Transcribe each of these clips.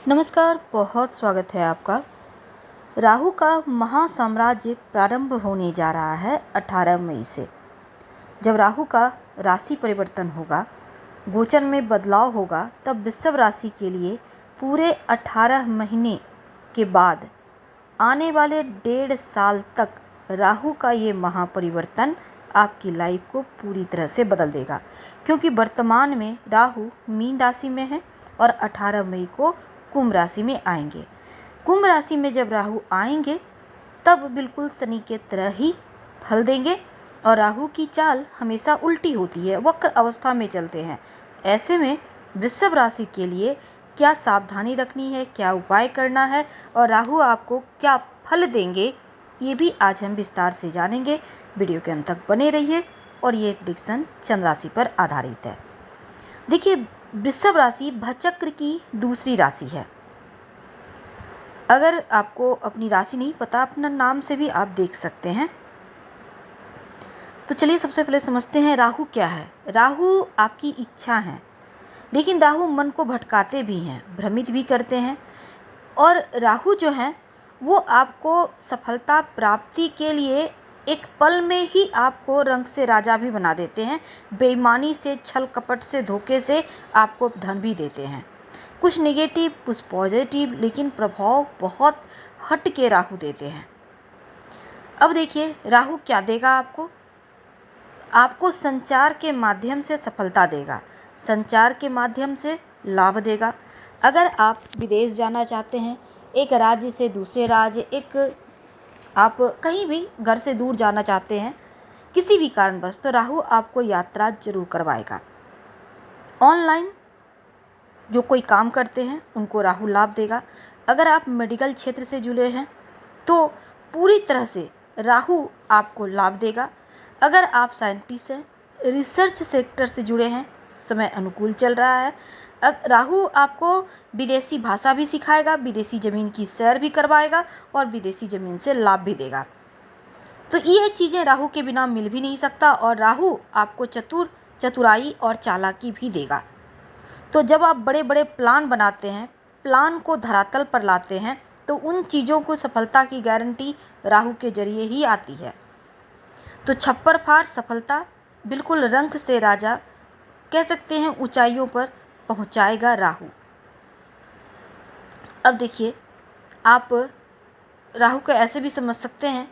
नमस्कार, बहुत स्वागत है आपका। राहु का महासाम्राज्य प्रारंभ होने जा रहा है 18 मई से। जब राहु का राशि परिवर्तन होगा, गोचर में बदलाव होगा, तब वृषभ राशि के लिए पूरे 18 महीने के बाद आने वाले 1.5 साल तक राहु का ये महापरिवर्तन आपकी लाइफ को पूरी तरह से बदल देगा, क्योंकि वर्तमान में राहु मीन राशि में है और 18 मई को कुंभ राशि में आएंगे। कुंभ राशि में जब राहु आएंगे तब बिल्कुल शनि के तरह ही फल देंगे और राहु की चाल हमेशा उल्टी होती है, वक्र अवस्था में चलते हैं। ऐसे में वृषभ राशि के लिए क्या सावधानी रखनी है, क्या उपाय करना है और राहु आपको क्या फल देंगे, ये भी आज हम विस्तार से जानेंगे। वीडियो के अंत तक बने रहिए और ये प्रेडिक्शन चंद्र राशि पर आधारित है। देखिए, वृषभ राशि भचक्र की दूसरी राशि है। अगर आपको अपनी राशि नहीं पता, अपना नाम से भी आप देख सकते हैं। तो चलिए सबसे पहले समझते हैं राहु क्या है। राहु आपकी इच्छा है, लेकिन राहु मन को भटकाते भी हैं, भ्रमित भी करते हैं। और राहु जो है वो आपको सफलता प्राप्ति के लिए एक पल में ही आपको रंग से राजा भी बना देते हैं। बेईमानी से, छल कपट से, धोखे से आपको धन भी देते हैं। कुछ नेगेटिव, कुछ पॉजिटिव, लेकिन प्रभाव बहुत हट के राहु देते हैं। अब देखिए राहु क्या देगा आपको। आपको संचार के माध्यम से सफलता देगा, संचार के माध्यम से लाभ देगा। अगर आप विदेश जाना चाहते हैं, एक राज्य से दूसरे राज्य, आप कहीं भी घर से दूर जाना चाहते हैं किसी भी कारणवश, तो राहु आपको यात्रा जरूर करवाएगा। ऑनलाइन जो कोई काम करते हैं उनको राहु लाभ देगा। अगर आप मेडिकल क्षेत्र से जुड़े हैं तो पूरी तरह से राहु आपको लाभ देगा। अगर आप साइंटिस्ट हैं, रिसर्च सेक्टर से जुड़े हैं, समय अनुकूल चल रहा है। राहु आपको विदेशी भाषा भी सिखाएगा, विदेशी ज़मीन की सैर भी करवाएगा और विदेशी ज़मीन से लाभ भी देगा। तो ये चीज़ें राहु के बिना मिल भी नहीं सकता। और राहु आपको चतुराई और चालाकी भी देगा। तो जब आप बड़े बड़े प्लान बनाते हैं, प्लान को धरातल पर लाते हैं, तो उन चीज़ों को सफलता की गारंटी राहु के जरिए ही आती है। तो छप्पर फाड़ सफलता, बिल्कुल रंक से राजा कह सकते हैं, ऊंचाइयों पर पहुंचाएगा राहु। अब देखिए, आप राहु को ऐसे भी समझ सकते हैं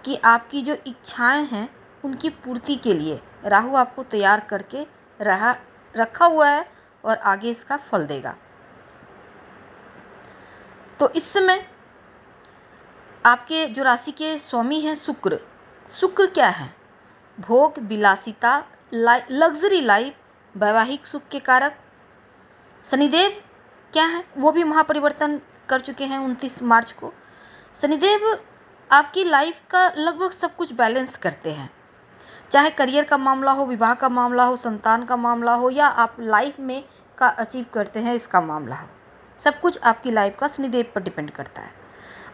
कि आपकी जो इच्छाएं हैं उनकी पूर्ति के लिए राहु आपको तैयार करके रखा हुआ है और आगे इसका फल देगा। तो इस समय आपके जो राशि के स्वामी हैं शुक्र क्या है? भोग, विलासिता, लग्जरी लाइफ, वैवाहिक सुख के कारक। शनिदेव क्या है? वो भी महापरिवर्तन कर चुके हैं 29 मार्च को। शनिदेव आपकी लाइफ का लगभग सब कुछ बैलेंस करते हैं, चाहे करियर का मामला हो, विवाह का मामला हो, संतान का मामला हो, या आप लाइफ में का अचीव करते हैं इसका मामला हो। सब कुछ आपकी लाइफ का शनिदेव पर डिपेंड करता है।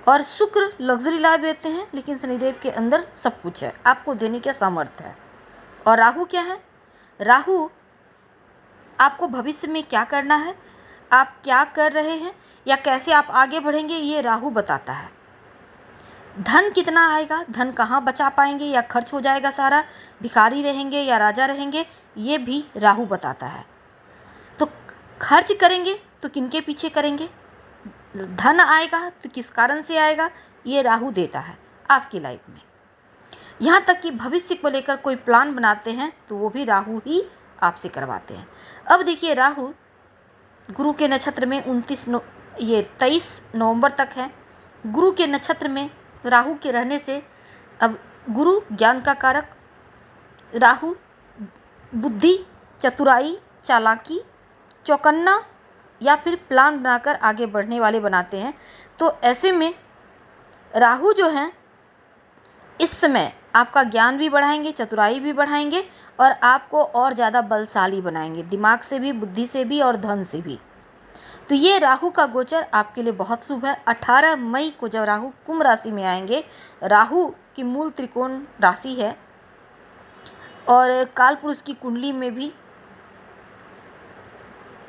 और शुक्र लग्जरी लाइफ देते हैं, लेकिन शनिदेव के अंदर सब कुछ है, आपको देने का सामर्थ्य है। और राहु क्या है? राहु आपको भविष्य में क्या करना है, आप क्या कर रहे हैं या कैसे आप आगे बढ़ेंगे, ये राहु बताता है। धन कितना आएगा, धन कहाँ बचा पाएंगे या खर्च हो जाएगा सारा, भिखारी रहेंगे या राजा रहेंगे, ये भी राहु बताता है। तो खर्च करेंगे तो किनके पीछे करेंगे, धन आएगा तो किस कारण से आएगा, ये राहु देता है आपकी लाइफ में। यहाँ तक कि भविष्य को लेकर कोई प्लान बनाते हैं तो वो भी राहु ही आपसे करवाते हैं। अब देखिए, राहु गुरु के नक्षत्र में 23 नवंबर तक है। गुरु के नक्षत्र में राहु के रहने से, अब गुरु ज्ञान का कारक, राहु बुद्धि, चतुराई, चालाकी, चौकन्ना या फिर प्लान बनाकर आगे बढ़ने वाले बनाते हैं। तो ऐसे में राहु जो हैं इस समय आपका ज्ञान भी बढ़ाएंगे, चतुराई भी बढ़ाएंगे और आपको और ज़्यादा बलशाली बनाएंगे, दिमाग से भी, बुद्धि से भी और धन से भी। तो ये राहु का गोचर आपके लिए बहुत शुभ है। 18 मई को जब राहु कुंभ राशि में आएंगे, राहु की मूल त्रिकोण राशि है और काल पुरुष की कुंडली में भी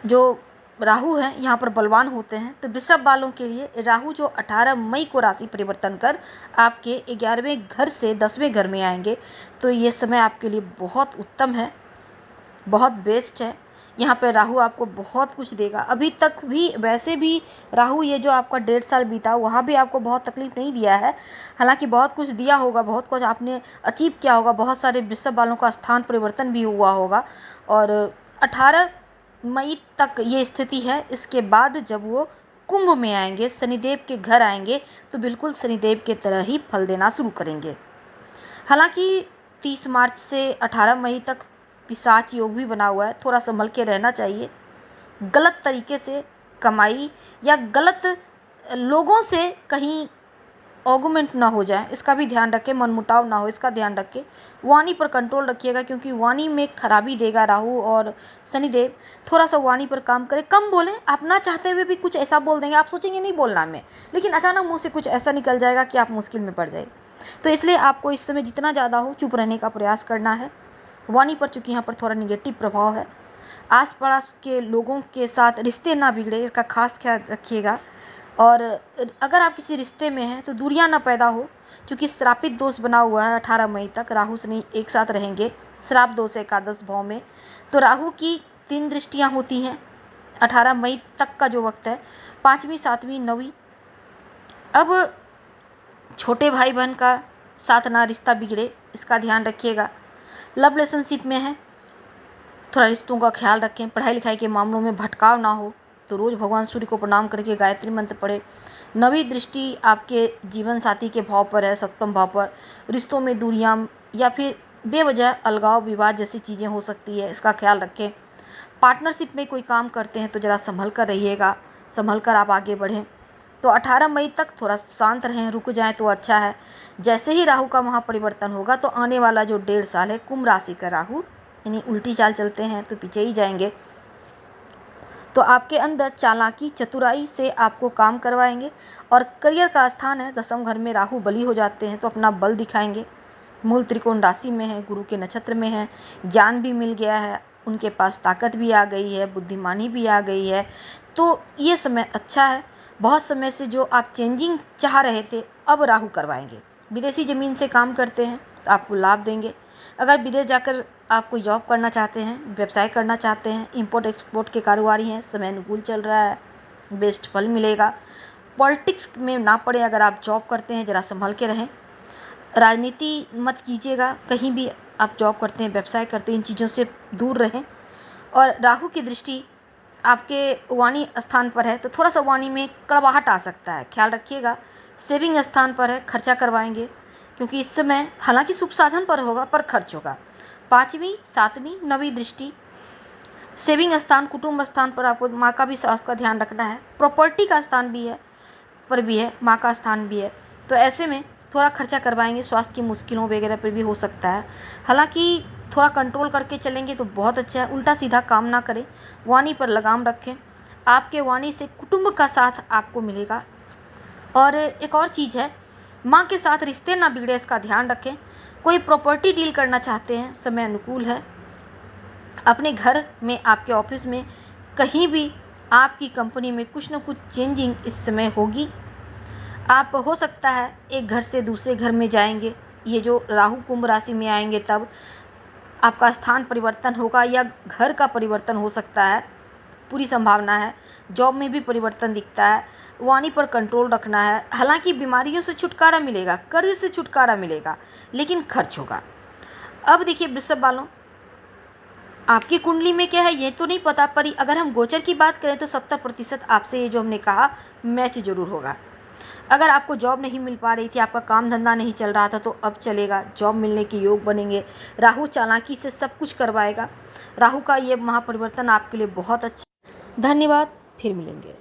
जो राहु हैं यहाँ पर बलवान होते हैं। तो वृषभ वालों के लिए राहु जो 18 मई को राशि परिवर्तन कर आपके 11वें घर से 10वें घर में आएंगे, तो ये समय आपके लिए बहुत उत्तम है, बहुत बेस्ट है। यहाँ पे राहु आपको बहुत कुछ देगा। अभी तक भी वैसे भी राहु ये जो आपका 1.5 साल बीता वहाँ भी आपको बहुत तकलीफ नहीं दिया है, हालांकि बहुत कुछ दिया होगा, बहुत कुछ आपने अचीव किया होगा, बहुत सारे वृषभ वालों का स्थान परिवर्तन भी हुआ होगा। और 18 मई तक ये स्थिति है। इसके बाद जब वो कुंभ में आएंगे, शनिदेव के घर आएंगे, तो बिल्कुल शनिदेव के तरह ही फल देना शुरू करेंगे। हालांकि 30 मार्च से 18 मई तक पिशाच योग भी बना हुआ है, थोड़ा संभल के रहना चाहिए। गलत तरीके से कमाई या गलत लोगों से कहीं आर्गुमेंट ना हो जाए, इसका भी ध्यान रखें, मनमुटाव ना हो, इसका ध्यान रखें। वाणी पर कंट्रोल रखिएगा, क्योंकि वाणी में खराबी देगा राहु और शनिदेव। थोड़ा सा वाणी पर काम करें, कम बोलें। आप ना चाहते हुए भी कुछ ऐसा बोल देंगे, आप सोचेंगे नहीं बोलना में, लेकिन अचानक मुंह से कुछ ऐसा निकल जाएगा कि आप मुश्किल में पड़ जाए। तो इसलिए आपको इस समय जितना ज़्यादा हो चुप रहने का प्रयास करना है। वाणी पर चूँकि यहाँ पर थोड़ा निगेटिव प्रभाव है, आस पास के लोगों के साथ रिश्ते ना बिगड़े, इसका खास ख्याल रखिएगा। और अगर आप किसी रिश्ते में हैं तो दूरियां ना पैदा हो, क्योंकि श्रापित दोष बना हुआ है। 18 मई तक राहु शनि एक साथ रहेंगे, श्राप दोष है एकादश भाव में। तो राहु की 3 दृष्टियां होती हैं 18 मई तक का जो वक्त है, 5वीं 7वीं 9वीं। अब छोटे भाई बहन का साथ ना रिश्ता बिगड़े, इसका ध्यान रखिएगा। लव रिलेशनशिप में है, थोड़ा रिश्तों का ख्याल रखें। पढ़ाई लिखाई के मामलों में भटकाव ना हो, तो रोज़ भगवान सूर्य को प्रणाम करके गायत्री मंत्र पढ़े। 9वीं दृष्टि आपके जीवन साथी के भाव पर है, 7वें भाव पर। रिश्तों में दूरियां या फिर बेवजह अलगाव विवाद जैसी चीज़ें हो सकती है, इसका ख्याल रखें। पार्टनरशिप में कोई काम करते हैं तो ज़रा संभल कर रहिएगा, संभल कर आप आगे बढ़ें। तो 18 मई तक थोड़ा शांत रहें, रुक जाएं तो अच्छा है। जैसे ही राहु का महापरिवर्तन होगा तो आने वाला जो 1.5 साल है, कुंभ राशि का राहु यानी उल्टी चाल चलते हैं तो पीछे ही जाएंगे। तो आपके अंदर चालाकी चतुराई से आपको काम करवाएंगे। और करियर का स्थान है 10वें घर में, राहु बली हो जाते हैं तो अपना बल दिखाएंगे। मूल त्रिकोण राशि में है, गुरु के नक्षत्र में है, ज्ञान भी मिल गया है, उनके पास ताकत भी आ गई है, बुद्धिमानी भी आ गई है। तो ये समय अच्छा है। बहुत समय से जो आप चेंजिंग चाह रहे थे, अब राहु करवाएंगे। विदेशी ज़मीन से काम करते हैं तो आपको लाभ देंगे। अगर विदेश जाकर आप कोई जॉब करना चाहते हैं, व्यवसाय करना चाहते हैं, इंपोर्ट एक्सपोर्ट के कारोबारी हैं, समय अनुकूल चल रहा है, बेस्ट फल मिलेगा। पॉलिटिक्स में ना पड़े, अगर आप जॉब करते हैं ज़रा संभल के रहें। राजनीति मत कीजिएगा, कहीं भी आप जॉब करते हैं, व्यवसाय करते हैं, इन चीज़ों से दूर रहें। और राहु की दृष्टि आपके वाणी स्थान पर है, तो थोड़ा सा वाणी में कड़वाहट आ सकता है, ख्याल रखिएगा। सेविंग स्थान पर है, खर्चा करवाएंगे, क्योंकि इस समय हालांकि सुख साधन पर होगा पर खर्च होगा। 5वीं 7वीं 9वीं दृष्टि सेविंग स्थान, कुटुंब स्थान पर आपको माँ का भी स्वास्थ्य का ध्यान रखना है। प्रॉपर्टी का स्थान भी है, पर भी है, माँ का स्थान भी है। तो ऐसे में थोड़ा खर्चा करवाएंगे, स्वास्थ्य की मुश्किलों वगैरह पर भी हो सकता है। हालांकि थोड़ा कंट्रोल करके चलेंगे तो बहुत अच्छा है। उल्टा सीधा काम ना करें, वाणी पर लगाम रखें। आपके वाणी से कुटुंब का साथ आपको मिलेगा। और एक और चीज़ है, माँ के साथ रिश्ते ना बिगड़े, इसका ध्यान रखें। कोई प्रॉपर्टी डील करना चाहते हैं, समय अनुकूल है। अपने घर में, आपके ऑफिस में, कहीं भी आपकी कंपनी में कुछ न कुछ चेंजिंग इस समय होगी। आप हो सकता है एक घर से दूसरे घर में जाएंगे, ये जो राहु कुंभ राशि में आएंगे तब आपका स्थान परिवर्तन होगा या घर का परिवर्तन हो सकता है, पूरी संभावना है। जॉब में भी परिवर्तन दिखता है। वाणी पर कंट्रोल रखना है। हालांकि बीमारियों से छुटकारा मिलेगा, कर्ज से छुटकारा मिलेगा, लेकिन खर्च होगा। अब देखिए वृषभ वालों, आपकी कुंडली में क्या है ये तो नहीं पता, पर अगर हम गोचर की बात करें तो 70% आपसे ये जो हमने कहा मैच जरूर होगा। अगर आपको जॉब नहीं मिल पा रही थी, आपका काम धंधा नहीं चल रहा था, तो अब चलेगा, जॉब मिलने के योग बनेंगे। राहु चालाकी से सब कुछ करवाएगा। राहु का ये महापरिवर्तन आपके लिए बहुत अच्छा। धन्यवाद, फिर मिलेंगे।